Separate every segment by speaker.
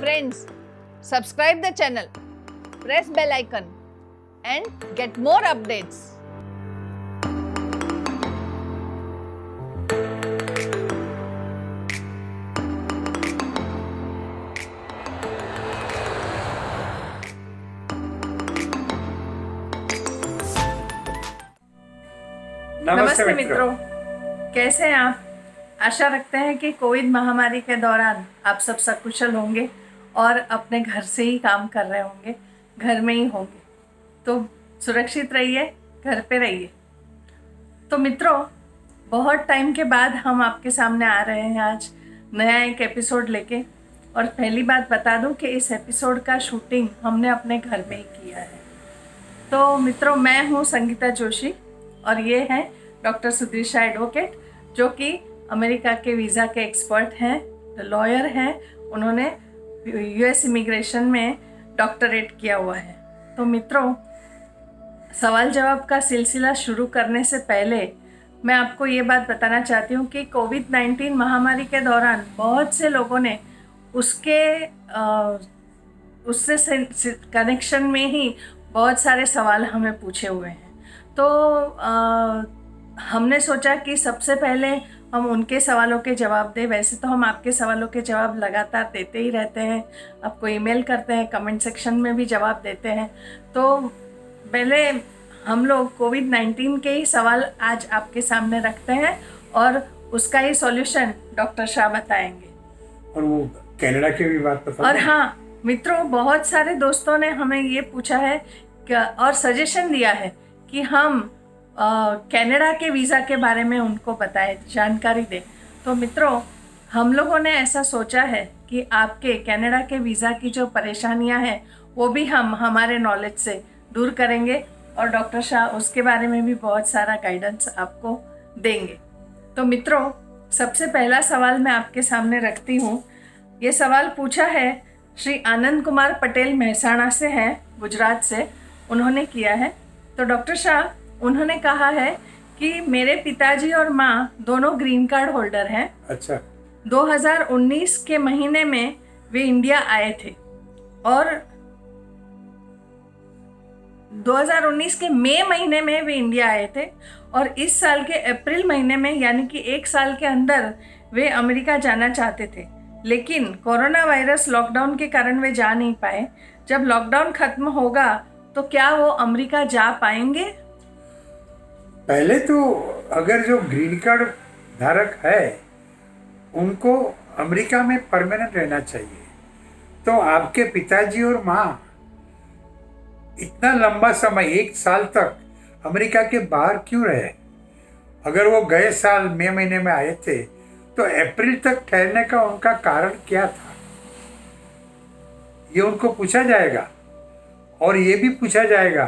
Speaker 1: Friends, subscribe the channel, press bell icon and get more updates.
Speaker 2: नमस्ते मित्रों, कैसे हैं आप? आशा रखते हैं कि कोविड महामारी के दौरान आप सब सकुशल होंगे और अपने घर से ही काम कर रहे होंगे, घर में ही होंगे। तो सुरक्षित रहिए, घर पे रहिए। तो मित्रों, बहुत टाइम के बाद हम आपके सामने आ रहे हैं आज नया एक एपिसोड लेके। और पहली बात बता दूं कि इस एपिसोड का शूटिंग हमने अपने घर में ही किया है। तो मित्रों, मैं हूं संगीता जोशी और ये हैं डॉक्टर सुधीर एडवोकेट, जो कि अमेरिका के वीज़ा के एक्सपर्ट हैं, लॉयर हैं। उन्होंने यूएस इमिग्रेशन में डॉक्टरेट किया हुआ है। तो मित्रों, सवाल जवाब का सिलसिला शुरू करने से पहले मैं आपको ये बात बताना चाहती हूँ कि कोविड-19 महामारी के दौरान बहुत से लोगों ने उससे कनेक्शन में ही बहुत सारे सवाल हमें पूछे हुए हैं। तो हमने सोचा कि सबसे पहले हम उनके सवालों के जवाब दें। वैसे तो हम आपके सवालों के जवाब लगातार देते ही रहते हैं, आपको ईमेल करते हैं, कमेंट सेक्शन में भी जवाब देते हैं। तो पहले हम लोग कोविड-19 के ही सवाल आज आपके सामने रखते हैं और उसका ही सॉल्यूशन डॉक्टर शाह बताएंगे।
Speaker 3: और वो कनाडा की भी बात बता।
Speaker 2: और हाँ मित्रों, बहुत सारे दोस्तों ने हमें ये पूछा है और सजेशन दिया है कि हम कनाडा के वीज़ा के बारे में उनको बताएं, जानकारी दें। तो मित्रों, हम लोगों ने ऐसा सोचा है कि आपके कनाडा के वीज़ा की जो परेशानियां हैं वो भी हम हमारे नॉलेज से दूर करेंगे और डॉक्टर शाह उसके बारे में भी बहुत सारा गाइडेंस आपको देंगे। तो मित्रों, सबसे पहला सवाल मैं आपके सामने रखती हूँ। ये सवाल पूछा है श्री आनंद कुमार पटेल, मेहसाणा से हैं, गुजरात से। उन्होंने किया है। तो डॉक्टर शाह, उन्होंने कहा है कि मेरे पिताजी और माँ दोनों ग्रीन कार्ड होल्डर हैं।
Speaker 3: अच्छा।
Speaker 2: 2019 के महीने में वे इंडिया आए थे और 2019 के मई महीने में वे इंडिया आए थे और इस साल के अप्रैल महीने में, यानी कि एक साल के अंदर, वे अमेरिका जाना चाहते थे। लेकिन कोरोना वायरस लॉकडाउन के कारण वे जा नहीं पाए। जब लॉकडाउन खत्म होगा तो क्या वो अमेरिका जा पाएंगे?
Speaker 3: पहले तो अगर जो ग्रीन कार्ड धारक है उनको अमेरिका में परमानेंट रहना चाहिए। तो आपके पिताजी और माँ इतना लंबा समय, एक साल तक अमेरिका के बाहर क्यों रहे? अगर वो गए साल मई महीने में आए थे तो अप्रैल तक ठहरने का उनका कारण क्या था? ये उनको पूछा जाएगा। और ये भी पूछा जाएगा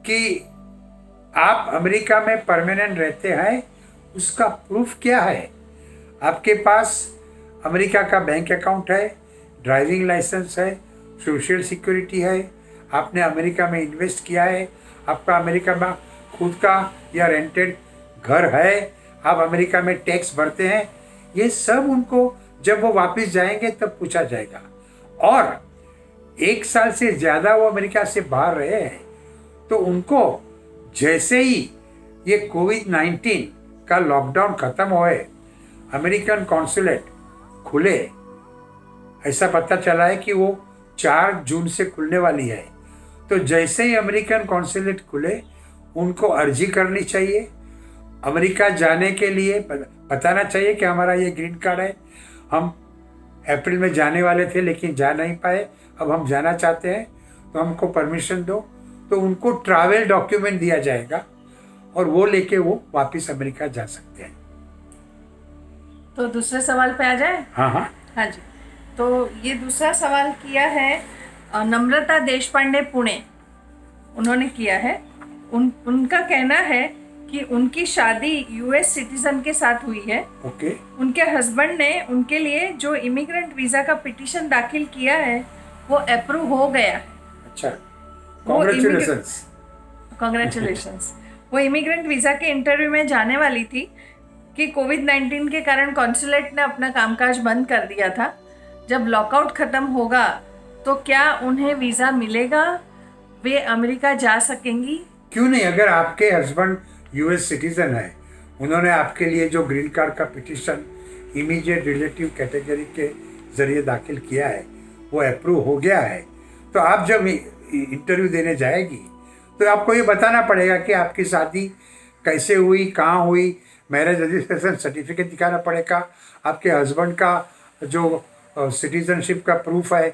Speaker 3: कि आप अमेरिका में परमानेंट रहते हैं, उसका प्रूफ क्या है? आपके पास अमेरिका का बैंक अकाउंट है, ड्राइविंग लाइसेंस है, सोशल सिक्योरिटी है, आपने अमेरिका में इन्वेस्ट किया है, आपका अमेरिका में खुद का या रेंटेड घर है, आप अमेरिका में टैक्स भरते हैं। ये सब उनको जब वो वापस जाएंगे तब पूछा जाएगा। और एक साल से ज़्यादा वो अमेरिका से बाहर रहे हैं तो उनको जैसे ही ये कोविड-19 का लॉकडाउन ख़त्म होए, अमेरिकन कॉन्सुलेट खुले, ऐसा पता चला है कि वो 4 जून से खुलने वाली है। तो जैसे ही अमेरिकन कॉन्सुलेट खुले, उनको अर्जी करनी चाहिए। अमेरिका जाने के लिए बताना चाहिए कि हमारा ये ग्रीन कार्ड है, हम अप्रैल में जाने वाले थे लेकिन जा नहीं पाए, अब हम जाना चाहते हैं, तो हमको परमिशन दो। तो उनको ट्रैवल डॉक्यूमेंट दिया जाएगा और वो लेके वो वापस अमेरिका जा सकते हैं।
Speaker 2: तो दूसरे सवाल पे आ जाए?
Speaker 3: हाँ
Speaker 2: जी। तो ये दूसरा सवाल किया है नम्रता देशपांडे, पुणे। उन्होंने किया है। उनका कहना है कि उनकी शादी यूएस सिटीजन के साथ हुई है।
Speaker 3: ओके।
Speaker 2: उनके हस्बैंड ने उनके लिए जो इमिग्रेंट वीज़ा का पिटीशन दाखिल किया है वो अप्रूव हो गया है।
Speaker 3: अच्छा, कांग्रेचुलेशंस।
Speaker 2: वो इमिग्रेंट वीज़ा के इंटरव्यू में जाने वाली थी कि कोविड-19 के कारण कॉन्सुलेट ने अपना कामकाज बंद कर दिया था। जब लॉकआउट ख़त्म होगा तो क्या उन्हें वीज़ा मिलेगा, वे अमेरिका जा सकेंगी?
Speaker 3: क्यों नहीं? अगर आपके हस्बैंड यूएस सिटीजन है, उन्होंने आपके लिए जो ग्रीन कार्ड का पिटिशन इमीडिएट रिलेटिव कैटेगरी के ज़रिए दाखिल किया है वो अप्रूव हो गया है, तो आप जब इंटरव्यू देने जाएगी तो आपको ये बताना पड़ेगा कि आपकी शादी कैसे हुई, कहाँ हुई, मैरिज रजिस्ट्रेशन सर्टिफिकेट दिखाना पड़ेगा, आपके हस्बैंड का जो सिटीजनशिप का प्रूफ है,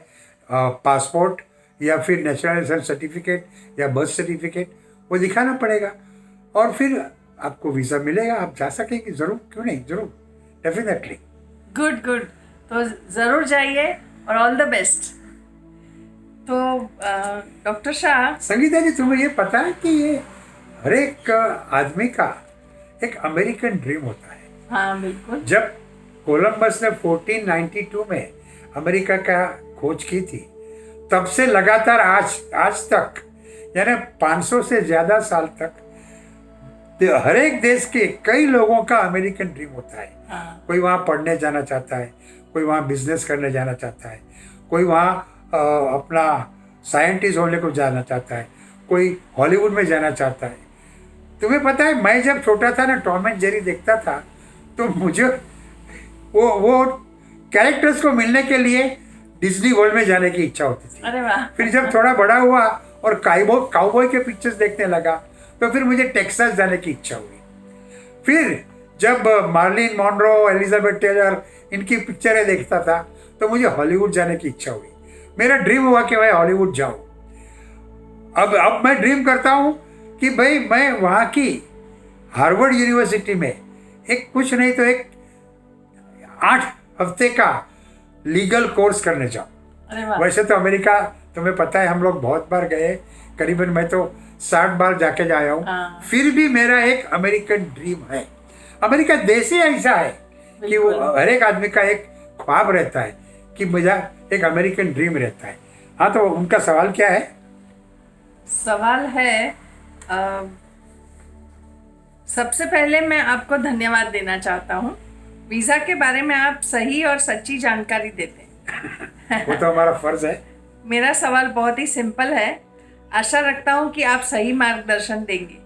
Speaker 3: पासपोर्ट या फिर नेशनलाइजेशन सर्टिफिकेट या बर्थ सर्टिफिकेट, वो दिखाना पड़ेगा और फिर आपको वीज़ा मिलेगा, आप जा सकेंगे। ज़रूर, क्यों नहीं, ज़रूर, डेफिनेटली।
Speaker 2: गुड गुड, तो ज़रूर जाइए और ऑल द बेस्ट। तो डॉक्टर शाह,
Speaker 3: संगीता जी, तुम्हें ये पता है कि ये हर एक आदमी का एक अमेरिकन ड्रीम होता है।
Speaker 2: हाँ बिल्कुल।
Speaker 3: जब कोलंबस ने 1492 में अमेरिका का खोज की थी, तब से लगातार आज तक, यानी 500 से ज़्यादा साल तक, हर एक देश के कई लोगों का अमेरिकन ड्रीम होता है।
Speaker 2: हाँ।
Speaker 3: कोई वहाँ पढ़ने जाना चाहता है, कोई वहाँ बिजनेस करने जाना चाहता है, कोई वहाँ अपना साइंटिस्ट होने को जाना चाहता है, कोई हॉलीवुड में जाना चाहता है। तुम्हें पता है, मैं जब छोटा था ना, टॉम एंड जेरी देखता था, तो मुझे वो कैरेक्टर्स को मिलने के लिए डिज्नी वर्ल्ड में जाने की इच्छा होती थी।
Speaker 2: अरे वाह।
Speaker 3: फिर जब थोड़ा बड़ा हुआ और काउबॉय के पिक्चर्स देखने लगा, तो फिर मुझे टेक्सास जाने की इच्छा हुई। फिर जब मार्लिन मॉनरो, एलिजाबेथ टेलर, इनकी पिक्चरें देखता था, तो मुझे हॉलीवुड जाने की इच्छा हुई। मेरा ड्रीम हुआ कि मैं हॉलीवुड जाऊं। अब मैं ड्रीम करता हूं कि भाई मैं वहाँ की हार्वर्ड यूनिवर्सिटी में एक कुछ नहीं तो एक 8 हफ्ते का लीगल कोर्स करने जाऊं।
Speaker 2: अरे वाह।
Speaker 3: वैसे तो अमेरिका, तुम्हें पता है, हम लोग बहुत बार गए, करीबन मैं तो 60 बार जाके आया हूँ।
Speaker 2: हाँ।
Speaker 3: फिर भी मेरा एक अमेरिकन ड्रीम है। अमेरिका देश ही ऐसा है कि वो हर एक आदमी का एक ख्वाब रहता है कि मुझे एक अमेरिकन ड्रीम रहता है। हाँ, तो उनका सवाल क्या है?
Speaker 2: सवाल है, सबसे पहले मैं आपको धन्यवाद देना चाहता हूँ। वीज़ा के बारे में आप सही और सच्ची जानकारी देते हैं।
Speaker 3: वो तो हमारा फर्ज है।
Speaker 2: मेरा सवाल बहुत ही सिंपल है, आशा रखता हूँ कि आप सही मार्गदर्शन देंगे।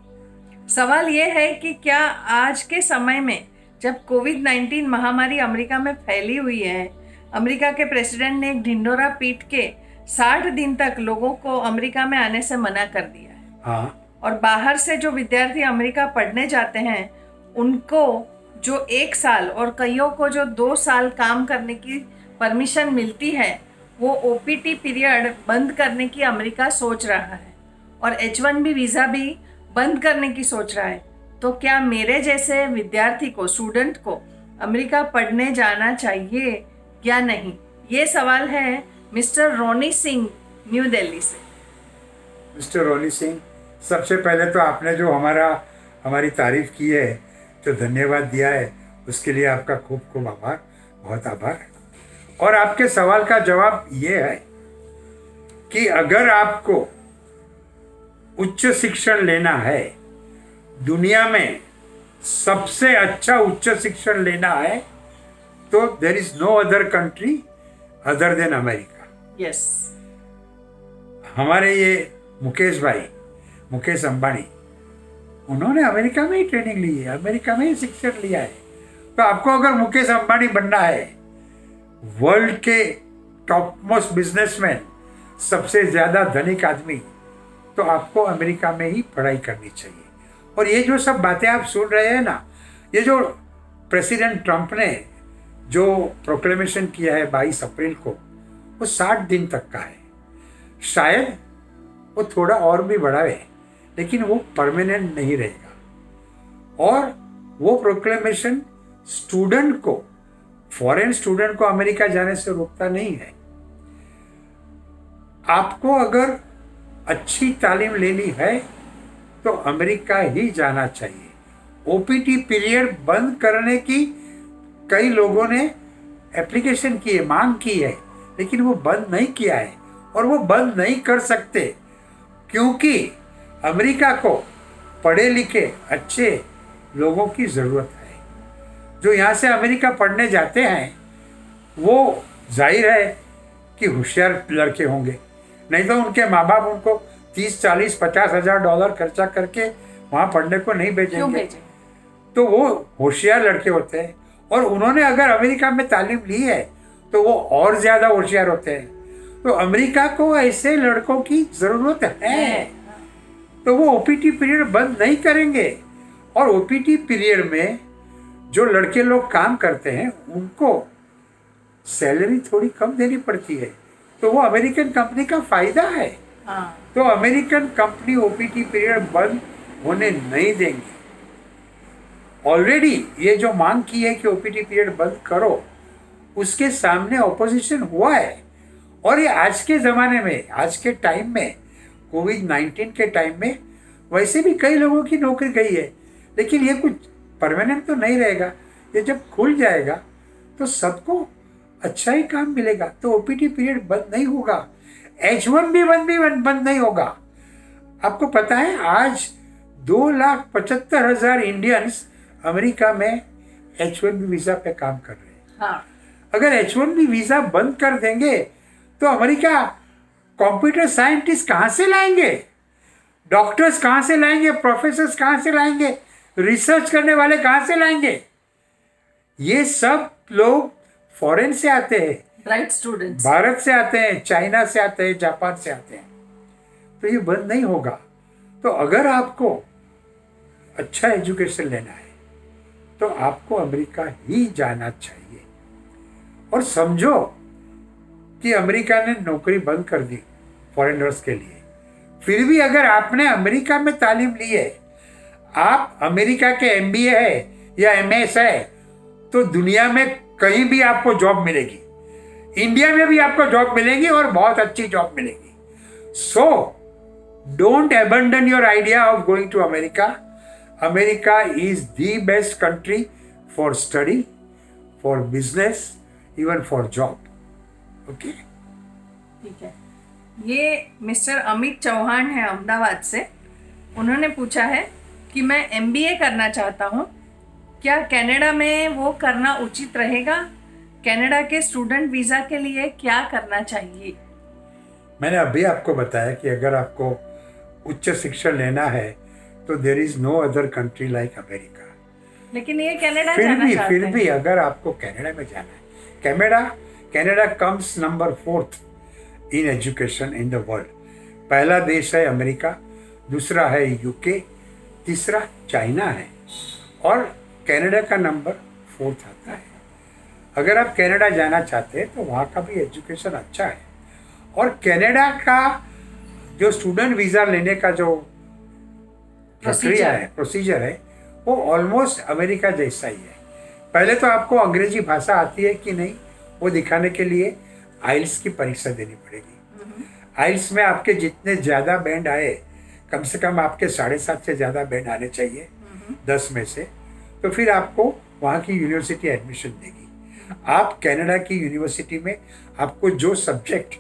Speaker 2: सवाल ये है कि क्या आज के समय में जब कोविड-19 महामारी अमेरिका में फैली हुई है, अमेरिका के प्रेसिडेंट ने एक ढिंढोरा पीट के 60 दिन तक लोगों को अमेरिका में आने से मना कर दिया है।
Speaker 3: हाँ।
Speaker 2: और बाहर से जो विद्यार्थी अमेरिका पढ़ने जाते हैं, उनको जो 1 साल और कईयों को जो 2 साल काम करने की परमिशन मिलती है, वो OPT पीरियड बंद करने की अमेरिका सोच रहा है और H1B वीज़ा भी बंद करने की सोच रहा है। तो क्या मेरे जैसे विद्यार्थी को, स्टूडेंट को अमेरिका पढ़ने जाना चाहिए या नहीं? ये सवाल है मिस्टर रोनी सिंह, न्यू दिल्ली से।
Speaker 3: मिस्टर रोनी सिंह, सबसे पहले तो आपने जो हमारी तारीफ की है, जो धन्यवाद दिया है, उसके लिए आपका खूब खूब आभार, बहुत आभार। और आपके सवाल का जवाब ये है कि अगर आपको उच्च शिक्षण लेना है, दुनिया में सबसे अच्छा उच्च शिक्षण लेना है, तो there is no other country other than America.
Speaker 2: Yes.
Speaker 3: हमारे ये मुकेश अंबानी, उन्होंने अमेरिका में ही ट्रेनिंग ली है, अमेरिका में ही शिक्षण लिया है। तो आपको अगर मुकेश अंबानी बनना है, वर्ल्ड के टॉप मोस्ट बिजनेसमैन, सबसे ज़्यादा धनिक आदमी, तो आपको अमेरिका में ही पढ़ाई करनी चाहिए। और ये जो सब बातें आप सुन रहे हैं ना, ये जो प्रेसिडेंट ट्रंप ने जो प्रोक्लेमेशन किया है 22 अप्रैल को, वो 60 दिन तक का है। शायद वो थोड़ा और भी बढ़ावे, लेकिन वो परमानेंट नहीं रहेगा। और वो प्रोक्लेमेशन स्टूडेंट को, फॉरेन स्टूडेंट को अमेरिका जाने से रोकता नहीं है। आपको अगर अच्छी तालीम लेनी है तो अमेरिका ही जाना चाहिए। OPT पीरियड बंद करने की कई लोगों ने एप्लीकेशन की है, मांग की है, लेकिन वो बंद नहीं किया है और वो बंद नहीं कर सकते, क्योंकि अमेरिका को पढ़े लिखे अच्छे लोगों की ज़रूरत है। जो यहाँ से अमेरिका पढ़ने जाते हैं, वो जाहिर है कि होशियार लड़के होंगे, नहीं तो उनके माँ बाप उनको 30, 40, 50 हजार डॉलर खर्चा करके वहाँ पढ़ने को नहीं
Speaker 2: क्यों
Speaker 3: भेजेंगे।
Speaker 2: भेजे?
Speaker 3: तो वो होशियार लड़के होते हैं, और उन्होंने अगर अमेरिका में तालीम ली है तो वो और ज़्यादा होशियार होते हैं। तो अमेरिका को ऐसे लड़कों की ज़रूरत है, तो वो ओपीटी पीरियड बंद नहीं करेंगे। और ओपीटी पीरियड में जो लड़के लोग काम करते हैं उनको सैलरी थोड़ी कम देनी पड़ती है, तो वो अमेरिकन कंपनी का फायदा है।
Speaker 2: हाँ,
Speaker 3: तो अमेरिकन कंपनी ओपीटी पीरियड बंद होने नहीं देंगी। ऑलरेडी ये जो मांग की है कि ओपीटी पीरियड बंद करो, उसके सामने ऑपोजिशन हुआ है। और ये आज के ज़माने में, आज के टाइम में, कोविड-19 के टाइम में वैसे भी कई लोगों की नौकरी गई है, लेकिन ये कुछ परमानेंट तो नहीं रहेगा। ये जब खुल जाएगा तो सबको अच्छा ही काम मिलेगा, तो ओपीटी पीरियड बंद नहीं होगा। H1B1 भी बंद नहीं होगा। आपको पता है आज 2,75,000 इंडियंस अमेरिका में H1B वीज़ा पे काम कर रहे हैं।
Speaker 2: हाँ,
Speaker 3: अगर H1B वीज़ा बंद कर देंगे तो अमेरिका कंप्यूटर साइंटिस्ट कहाँ से लाएंगे, डॉक्टर्स कहाँ से लाएंगे, प्रोफेसर्स कहाँ से लाएंगे, रिसर्च करने वाले कहाँ से लाएंगे? ये सब लोग फॉरेन से आते हैं,
Speaker 2: ब्राइट स्टूडेंट्स।
Speaker 3: भारत से आते हैं, चाइना से आते हैं, जापान से आते हैं। तो ये बंद नहीं होगा। तो अगर आपको अच्छा एजुकेशन लेना है तो आपको अमेरिका ही जाना चाहिए। और समझो कि अमेरिका ने नौकरी बंद कर दी फॉरेनर्स के लिए, फिर भी अगर आपने अमेरिका में तालीम ली है, आप अमेरिका के MBA है या MS है, तो दुनिया में कहीं भी आपको जॉब मिलेगी, इंडिया में भी आपको जॉब मिलेगी और बहुत अच्छी जॉब मिलेगी। So don't abandon your idea of going to America. America is the best country for study, for business, even for job. Okay,
Speaker 2: ठीक है। ये मिस्टर अमित चौहान है अहमदाबाद से। उन्होंने पूछा है कि मैं MBA करना चाहता हूँ, क्या कनाडा में वो करना उचित रहेगा? कनाडा के स्टूडेंट वीज़ा के लिए क्या करना चाहिए?
Speaker 3: मैंने अभी आपको बताया कि अगर आपको उच्च शिक्षा लेना है तो there is no other country like America.
Speaker 2: लेकिन ये कनाडा जाना चाहते
Speaker 3: फिर
Speaker 2: हैं।
Speaker 3: भी अगर आपको कनाडा में जाना है, Canada comes number 4 in education in the world. पहला देश है अमेरिका, दूसरा है UK, तीसरा चाइना है, और कनाडा का नंबर 4 आता है। अगर आप कनाडा जाना चाहते हैं तो वहाँ का भी एजुकेशन अच्छा है। और कनाडा का जो स्टूडेंट वीज़ा लेने का जो प्रक्रिया है, प्रोसीजर है, वो ऑलमोस्ट अमेरिका जैसा ही है। पहले तो आपको अंग्रेजी भाषा आती है कि नहीं वो दिखाने के लिए आइल्स की परीक्षा देनी पड़ेगी। आइल्स में आपके जितने ज़्यादा बैंड आए, कम से कम आपके 7.5 से ज़्यादा बैंड आने चाहिए 10 में से, तो फिर आपको वहाँ की यूनिवर्सिटी एडमिशन देगी। आप कनाडा की यूनिवर्सिटी में आपको जो सब्जेक्ट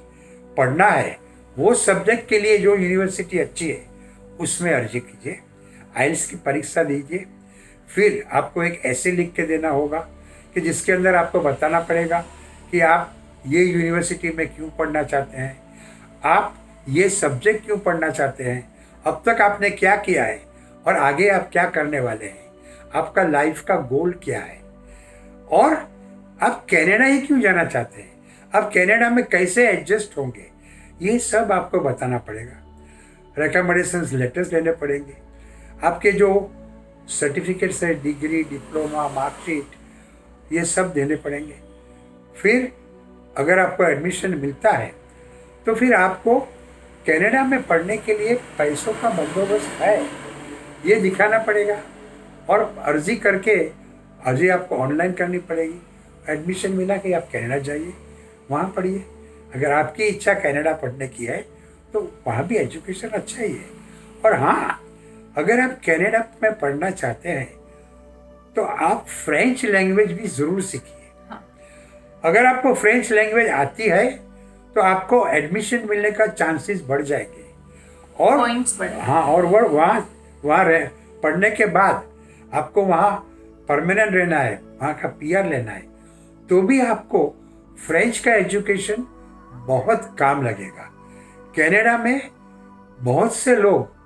Speaker 3: पढ़ना है, वो सब्जेक्ट के लिए जो यूनिवर्सिटी अच्छी है उसमें अर्जी कीजिए, आइल्स की परीक्षा दीजिए। फिर आपको एक ऐसे लिख के देना होगा कि जिसके अंदर आपको बताना पड़ेगा कि आप ये यूनिवर्सिटी में क्यों पढ़ना चाहते हैं, आप ये सब्जेक्ट क्यों पढ़ना चाहते हैं, अब तक आपने क्या किया है और आगे आप क्या करने वाले हैं, आपका लाइफ का गोल क्या है, और आप कनाडा ही क्यों जाना चाहते हैं, आप कनाडा में कैसे एडजस्ट होंगे, ये सब आपको बताना पड़ेगा। रिकमेंडेशंस लेटर्स लेने पड़ेंगे, आपके जो सर्टिफिकेट्स है, डिग्री, डिप्लोमा, मार्कशीट, ये सब देने पड़ेंगे। फिर अगर आपको एडमिशन मिलता है तो फिर आपको कनाडा में पढ़ने के लिए पैसों का बंदोबस्त है, ये दिखाना पड़ेगा। और अर्जी करके, अर्जी आपको ऑनलाइन करनी पड़ेगी। एडमिशन मिला कि आप कनाडा जाइए, वहाँ पढ़िए। अगर आपकी इच्छा कनाडा पढ़ने की है तो वहाँ भी एजुकेशन अच्छा ही है। और हाँ, अगर आप कनाडा में पढ़ना चाहते हैं तो आप फ्रेंच लैंग्वेज भी ज़रूर सीखिए। अगर आपको फ्रेंच लैंग्वेज आती है तो आपको एडमिशन मिलने का चांसेस बढ़ जाएंगे। और
Speaker 2: पॉइंट्स बढ़ेंगे।
Speaker 3: हाँ, और वहाँ पढ़ने के बाद आपको वहाँ परमानेंट रहना है, वहाँ का PR लेना है, तो भी आपको फ्रेंच का एजुकेशन बहुत काम लगेगा। कनाडा में बहुत से लोग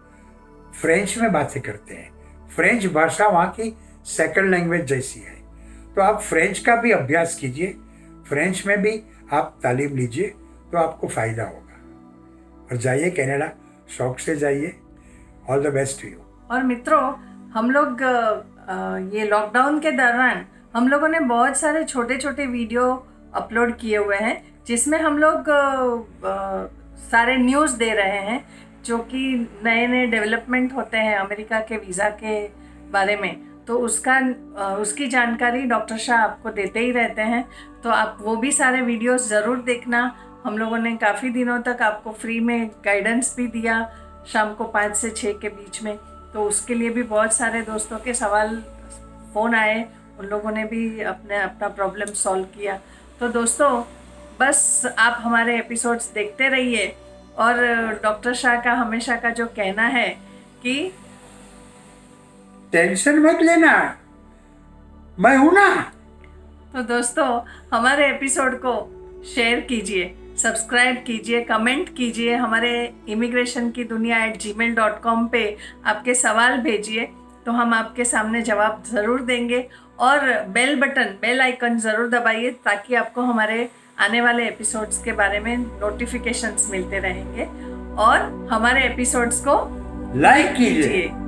Speaker 3: फ्रेंच में बातें करते हैं। फ्रेंच भाषा वहाँ की सेकंड लैंग्वेज जैसी है। तो आप फ्रेंच का भी अभ्यास कीजिए, फ्रेंच में भी आप तालीम लीजिए, तो आपको फ़ायदा होगा। और जाइए कनाडा, शौक से जाइए। All the best to you.
Speaker 2: और मित्रों, हम लोग ये लॉकडाउन के दौरान हम लोगों ने बहुत सारे छोटे छोटे वीडियो अपलोड किए हुए हैं, जिसमें हम लोग सारे न्यूज़ दे रहे हैं जो कि नए नए डेवलपमेंट होते हैं अमेरिका के वीज़ा के बारे में। तो उसकी जानकारी डॉक्टर शाह आपको देते ही रहते हैं। तो आप वो भी सारे वीडियोस ज़रूर देखना। हम लोगों ने काफ़ी दिनों तक आपको फ्री में गाइडेंस भी दिया, शाम को 5 से 6 के बीच में। तो उसके लिए भी बहुत सारे दोस्तों के सवाल फ़ोन आए, उन लोगों ने भी अपना प्रॉब्लम सॉल्व किया। तो दोस्तों, बस आप हमारे एपिसोड्स देखते रहिए। और डॉक्टर शाह का हमेशा का जो कहना है कि
Speaker 3: टेंशन मत लेना, मैं हूं ना।
Speaker 2: तो दोस्तों, हमारे एपिसोड को शेयर कीजिए, सब्सक्राइब कीजिए, कमेंट कीजिए। हमारे immigrationkidunia@gmail.com पे आपके सवाल भेजिए, तो हम आपके सामने जवाब ज़रूर देंगे। और बेल आइकन ज़रूर दबाइए, ताकि आपको हमारे आने वाले एपिसोड्स के बारे में नोटिफिकेशंस मिलते रहेंगे। और हमारे एपिसोड्स को
Speaker 3: लाइक कीजिए।